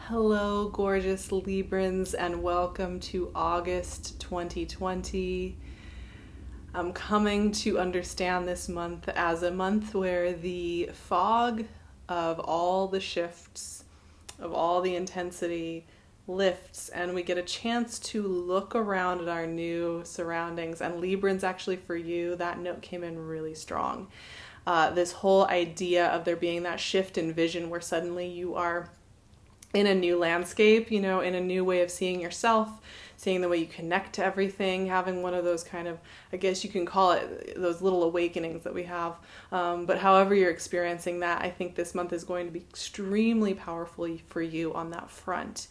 Hello, gorgeous Librans, and welcome to August 2020. I'm coming to understand this month as a month where the fog of all the shifts, of all the intensity lifts, and we get a chance to look around at our new surroundings. And Librans, actually for you, that note came in really strong. This whole idea of there being that shift in vision where suddenly you are in a new landscape, in a new way of seeing yourself, seeing the way you connect to everything, having one of those kind of, I guess you can call it those little awakenings that we have. But however you're experiencing that, I think this month is going to be extremely powerful for you on that front.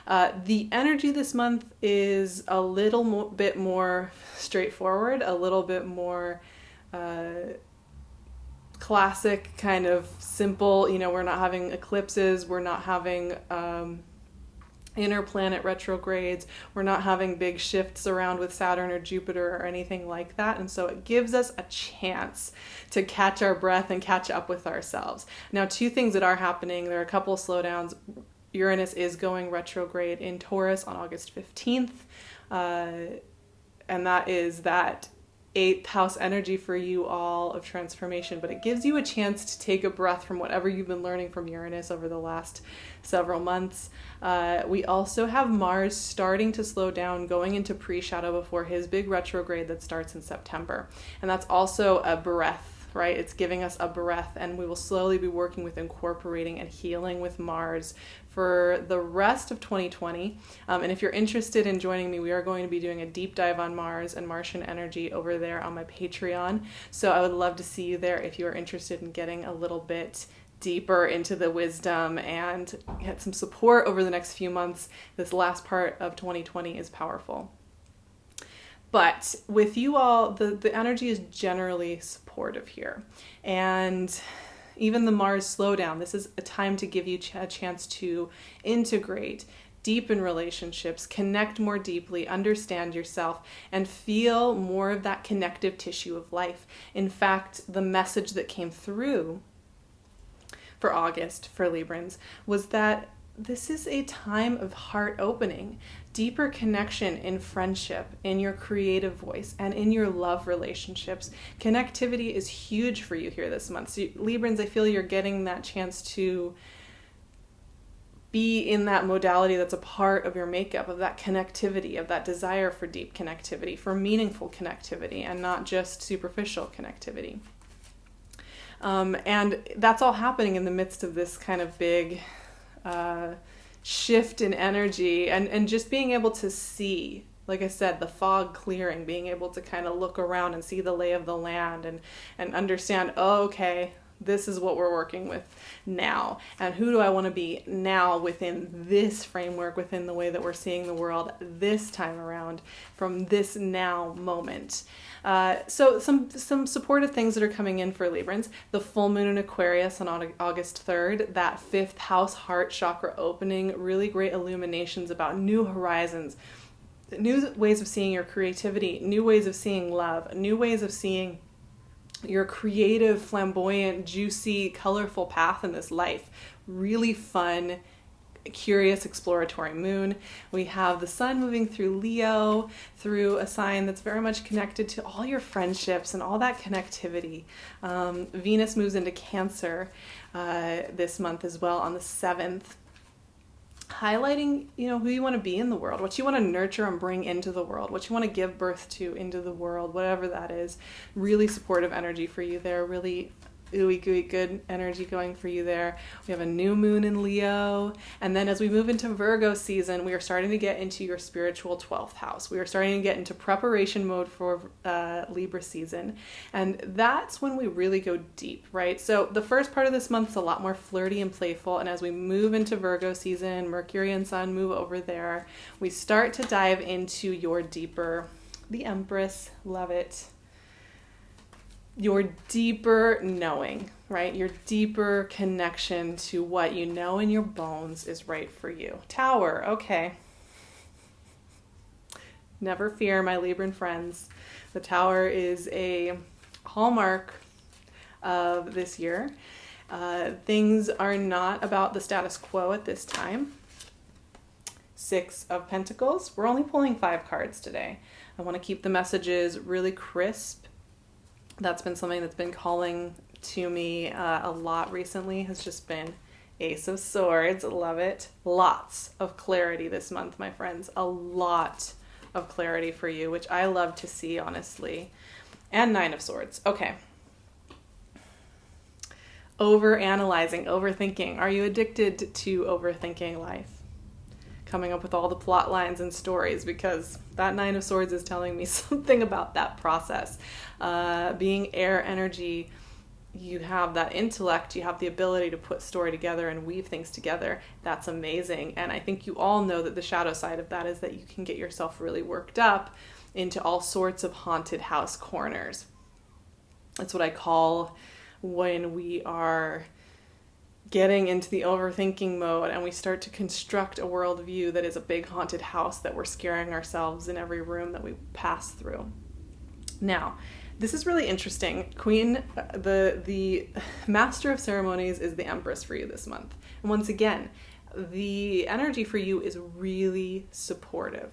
The energy this month is a little bit more straightforward, a little bit more classic, kind of simple. We're not having eclipses, we're not having inner planet retrogrades, we're not having big shifts around with Saturn or Jupiter or anything like that. And so it gives us a chance to catch our breath and catch up with ourselves. Now, two things that are happening. There are a couple of slowdowns. Uranus is going retrograde in Taurus on August 15th. And that is that 8th house energy for you all of transformation, but it gives you a chance to take a breath from whatever you've been learning from Uranus over the last several months. We also have Mars starting to slow down, going into pre-shadow before his big retrograde that starts in September. And that's also a breath, right? It's giving us a breath, and we will slowly be working with incorporating and healing with Mars for the rest of 2020. And if you're interested in joining me, we are going to be doing a deep dive on Mars and Martian energy over there on my Patreon. So I would love to see you there if you are interested in getting a little bit deeper into the wisdom and get some support over the next few months. This last part of 2020 is powerful. But with you all, the energy is generally supportive here. And even the Mars slowdown, this is a time to give you a chance to integrate, deepen relationships, connect more deeply, understand yourself, and feel more of that connective tissue of life. In fact, the message that came through for August for Librans was that this is a time of heart opening, deeper connection in friendship, in your creative voice, and in your love relationships. Connectivity is huge for you here this month. So Librans, I feel you're getting that chance to be in that modality that's a part of your makeup, of that connectivity, of that desire for deep connectivity, for meaningful connectivity, and not just superficial connectivity. And that's all happening in the midst of this kind of big shift in energy, and just being able to see, like I said, the fog clearing, being able to kind of look around and see the lay of the land and understand, oh, okay, this is what we're working with now. And who do I want to be now within this framework, within the way that we're seeing the world this time around from this now moment. So some supportive things that are coming in for Librans. The full moon in Aquarius on August 3rd, that 5th house heart chakra opening, really great illuminations about new horizons, new ways of seeing your creativity, new ways of seeing love, new ways of seeing your creative, flamboyant, juicy, colorful path in this life. Really fun, curious, exploratory moon. We have the sun moving through Leo, through a sign that's very much connected to all your friendships and all that connectivity. Venus moves into Cancer this month as well on the 7th. Highlighting, who you want to be in the world, what you want to nurture and bring into the world, what you want to give birth to into the world, whatever that is. Really supportive energy for you there, really ooey gooey good energy going for you there. We have a new moon in Leo, and then as we move into Virgo season, we are starting to get into your spiritual 12th house. We are starting to get into preparation mode for Libra season, and that's when we really go deep, right? So the first part of this month is a lot more flirty and playful, and as we move into Virgo season, Mercury and Sun move over there, we start to dive into your deeper, the Empress, love it, your deeper knowing, right? Your deeper connection to what you know in your bones is right for you. Tower, okay. Never fear, my Libran friends. The Tower is a hallmark of this year. Things are not about the status quo at this time. Six of Pentacles. We're only pulling 5 cards today. I want to keep the messages really crisp. That's been something that's been calling to me a lot recently, has just been Ace of Swords. Love it. Lots of clarity this month, my friends. A lot of clarity for you, which I love to see, honestly. And Nine of Swords. Okay. Over-analyzing, overthinking. Are you addicted to overthinking life? Coming up with all the plot lines and stories, because that Nine of Swords is telling me something about that process. Being air energy, you have that intellect, you have the ability to put story together and weave things together. That's amazing. And I think you all know that the shadow side of that is that you can get yourself really worked up into all sorts of haunted house corners. That's what I call when we are getting into the overthinking mode and we start to construct a worldview that is a big haunted house that we're scaring ourselves in every room that we pass through. Now, this is really interesting. The Master of Ceremonies is the Empress for you this month. And once again, the energy for you is really supportive.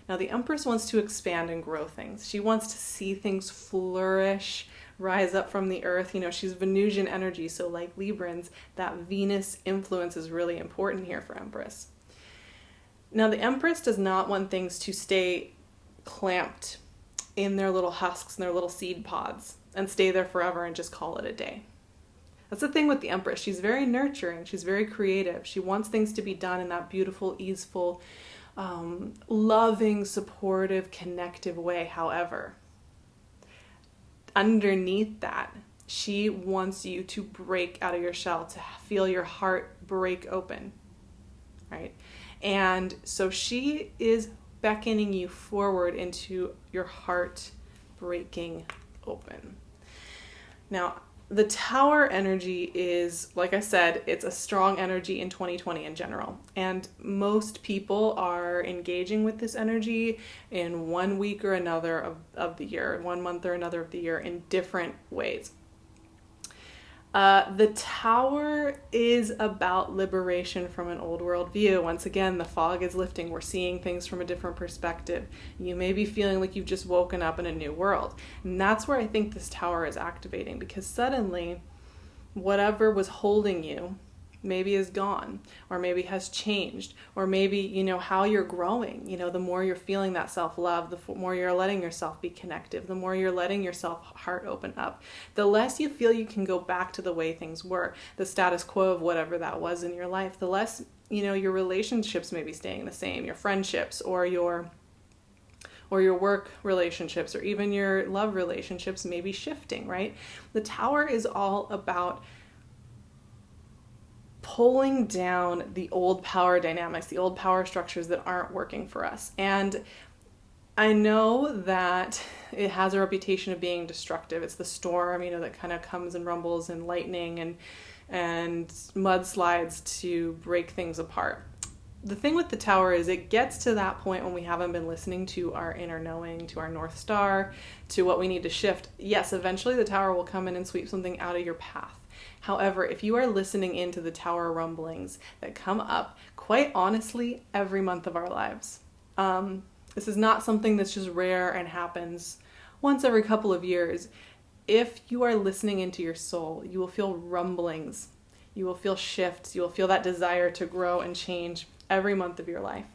Now, the Empress wants to expand and grow things. She wants to see things flourish, rise up from the earth. She's Venusian energy, so like Librans, that Venus influence is really important here for Empress. Now, the Empress does not want things to stay clamped in their little husks and their little seed pods and stay there forever and just call it a day. That's the thing with the Empress. She's very nurturing. She's very creative. She wants things to be done in that beautiful, easeful, loving, supportive, connective way. However, underneath that, she wants you to break out of your shell, to feel your heart break open, right? And so she is beckoning you forward into your heart breaking open. Now, the Tower energy is, like I said, it's a strong energy in 2020 in general. And most people are engaging with this energy in one week or another of the year, 1 month or another of the year, in different ways. The Tower is about liberation from an old world view. Once again, the fog is lifting. We're seeing things from a different perspective. You may be feeling like you've just woken up in a new world. And that's where I think this Tower is activating, because suddenly whatever was holding you maybe is gone, or maybe has changed, or maybe, how you're growing. The more you're feeling that self-love, the more you're letting yourself be connective, the more you're letting yourself heart open up, the less you feel you can go back to the way things were, the status quo of whatever that was in your life, the less, your relationships may be staying the same, your friendships or your work relationships, or even your love relationships may be shifting, right? The Tower is all about pulling down the old power dynamics, the old power structures that aren't working for us. And I know that it has a reputation of being destructive. It's the storm, that kind of comes and rumbles, and lightning and mudslides to break things apart. The thing with the Tower is it gets to that point when we haven't been listening to our inner knowing, to our North Star, to what we need to shift. Yes, eventually the Tower will come in and sweep something out of your path. However, if you are listening into the Tower rumblings that come up, quite honestly, every month of our lives, this is not something that's just rare and happens once every couple of years. If you are listening into your soul, you will feel rumblings, you will feel shifts, you will feel that desire to grow and change every month of your life.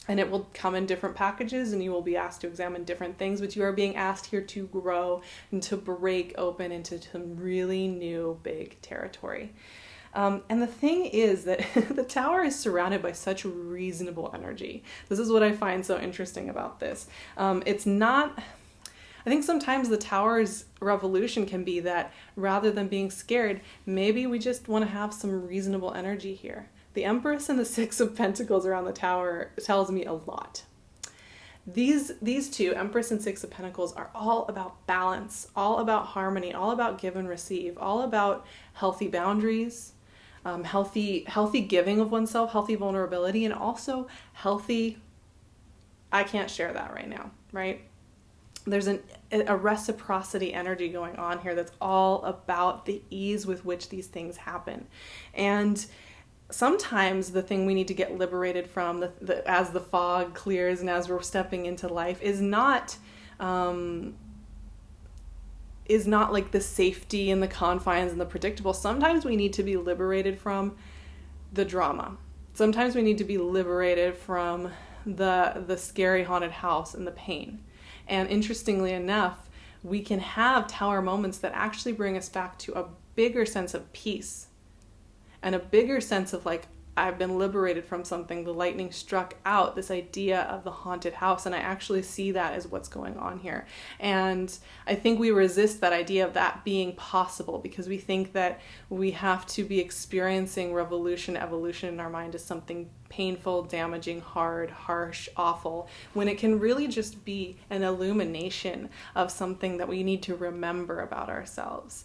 And it will come in different packages, and you will be asked to examine different things, but you are being asked here to grow and to break open into some really new big territory. And the thing is that the Tower is surrounded by such reasonable energy. This is what I find so interesting about this. It's not... I think sometimes the Tower's revolution can be that rather than being scared, maybe we just want to have some reasonable energy here. The Empress and the Six of Pentacles around the Tower tells me a lot. These two, Empress and Six of Pentacles, are all about balance, all about harmony, all about give and receive, all about healthy boundaries, healthy giving of oneself, healthy vulnerability, and also healthy, I can't share that right now, right? There's a reciprocity energy going on here that's all about the ease with which these things happen. And sometimes the thing we need to get liberated from, as the fog clears and as we're stepping into life, is not like the safety and the confines and the predictable. Sometimes we need to be liberated from the drama. Sometimes we need to be liberated from the scary haunted house and the pain. And interestingly enough, we can have tower moments that actually bring us back to a bigger sense of peace and a bigger sense of like, I've been liberated from something. The lightning struck out this idea of the haunted house, and I actually see that as what's going on here. And I think we resist that idea of that being possible because we think that we have to be experiencing evolution in our mind as something painful, damaging, hard, harsh, awful, when it can really just be an illumination of something that we need to remember about ourselves.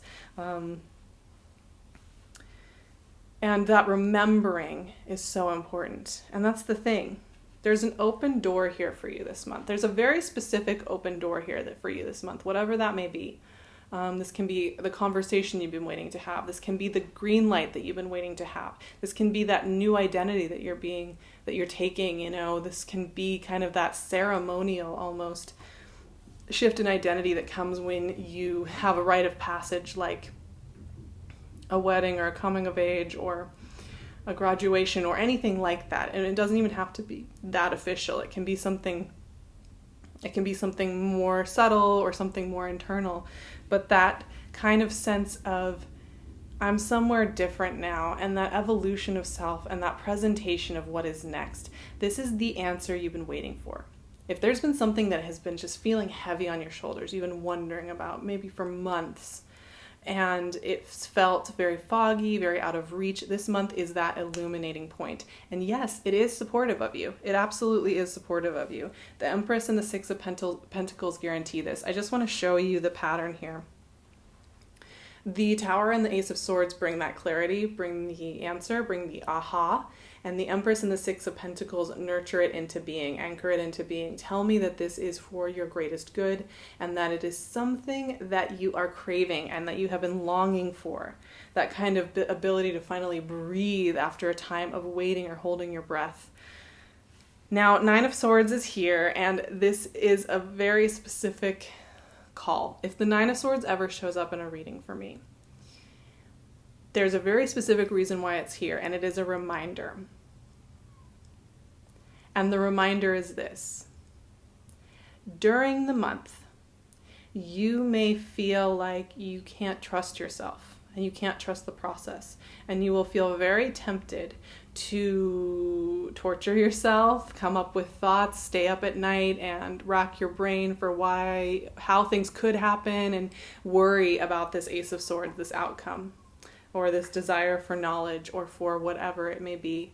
And that remembering is so important. And that's the thing. There's an open door here for you this month. There's a very specific open door here for you this month, whatever that may be. This can be the conversation you've been waiting to have. This can be the green light that you've been waiting to have. This can be that new identity that you're taking, This can be kind of that ceremonial almost shift in identity that comes when you have a rite of passage, like a wedding or a coming of age or a graduation or anything like that. And it doesn't even have to be that official. It can be something more subtle or something more internal. But that kind of sense of I'm somewhere different now, and that evolution of self and that presentation of what is next. This is the answer you've been waiting for. If there's been something that has been just feeling heavy on your shoulders, you've been wondering about maybe for months, and it felt very foggy, very out of reach, this month is that illuminating point. And yes, it is supportive of you. It absolutely is supportive of you. The Empress and the Six of Pentacles guarantee this. I just want to show you the pattern here. The Tower and the Ace of Swords bring that clarity, bring the answer, bring the aha. And the Empress and the Six of Pentacles nurture it into being, anchor it into being. Tell me that this is for your greatest good and that it is something that you are craving and that you have been longing for. That kind of ability to finally breathe after a time of waiting or holding your breath. Now, Nine of Swords is here, and this is a very specific call. If the Nine of Swords ever shows up in a reading for me, there's a very specific reason why it's here, and it is a reminder. And the reminder is this. During the month, you may feel like you can't trust yourself and you can't trust the process, and you will feel very tempted to torture yourself, come up with thoughts, stay up at night and rack your brain for how things could happen, and worry about this Ace of Swords, this outcome, or this desire for knowledge, or for whatever it may be.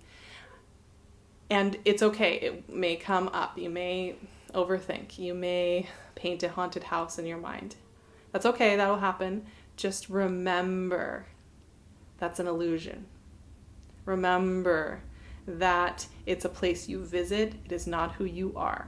And it's okay. It may come up. You may overthink. You may paint a haunted house in your mind. That's okay. That'll happen. Just remember that's an illusion. Remember that it's a place you visit. It is not who you are.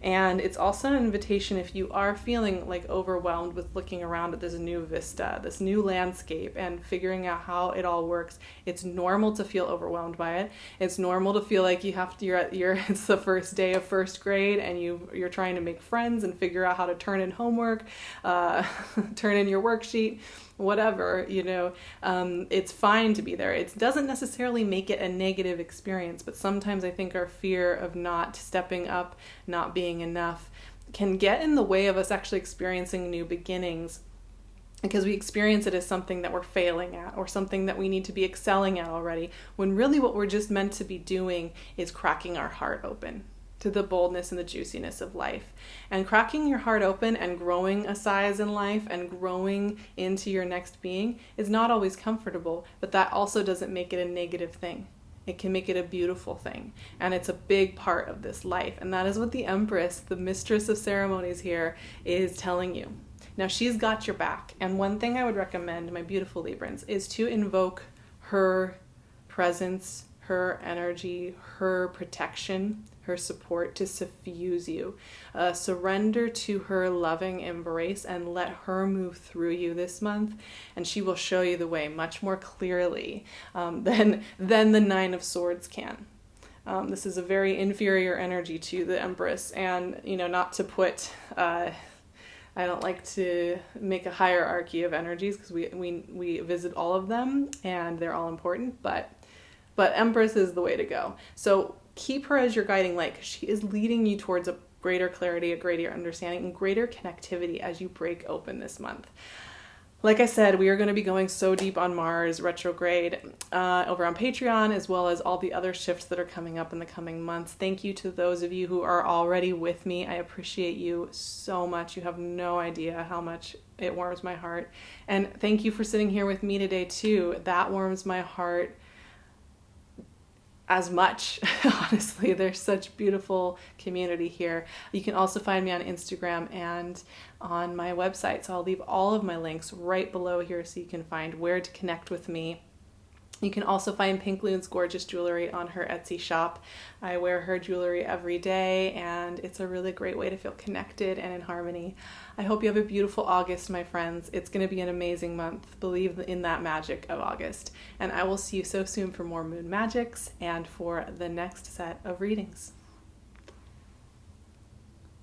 And it's also an invitation, if you are feeling like overwhelmed with looking around at this new vista, this new landscape, and figuring out how it all works. It's normal to feel overwhelmed by it. It's normal to feel like it's the first day of first grade and you're trying to make friends and figure out how to turn in homework, turn in your worksheet, whatever, it's fine to be there. It doesn't necessarily make it a negative experience, but sometimes I think our fear of not stepping up, not being enough, can get in the way of us actually experiencing new beginnings, because we experience it as something that we're failing at or something that we need to be excelling at already, when really what we're just meant to be doing is cracking our heart open to the boldness and the juiciness of life. And cracking your heart open and growing a size in life and growing into your next being is not always comfortable, but that also doesn't make it a negative thing. It can make it a beautiful thing. And it's a big part of this life. And that is what the Empress, the mistress of ceremonies here, is telling you. Now, she's got your back. And one thing I would recommend, my beautiful Librans, is to invoke her presence, her energy, her protection, her support to suffuse you. Surrender to her loving embrace and let her move through you this month, and she will show you the way much more clearly than the Nine of Swords can. This is a very inferior energy to the Empress, and not to put I don't like to make a hierarchy of energies, because we visit all of them and they're all important, but Empress is the way to go. So keep her as your guiding light, because she is leading you towards a greater clarity, a greater understanding, and greater connectivity as you break open this month. Like I said, we are going to be going so deep on Mars retrograde over on Patreon, as well as all the other shifts that are coming up in the coming months. Thank you to those of you who are already with me. I appreciate you so much. You have no idea how much it warms my heart. And thank you for sitting here with me today too. That warms my heart as much. Honestly, there's such beautiful community here. You can also find me on Instagram and on my website, so I'll leave all of my links right below here so you can find where to connect with me. You can also find PinkLune's gorgeous jewelry on her Etsy shop. I wear her jewelry every day, and it's a really great way to feel connected and in harmony. I hope you have a beautiful August, my friends. It's going to be an amazing month. Believe in that magic of August. And I will see you so soon for more moon magics and for the next set of readings.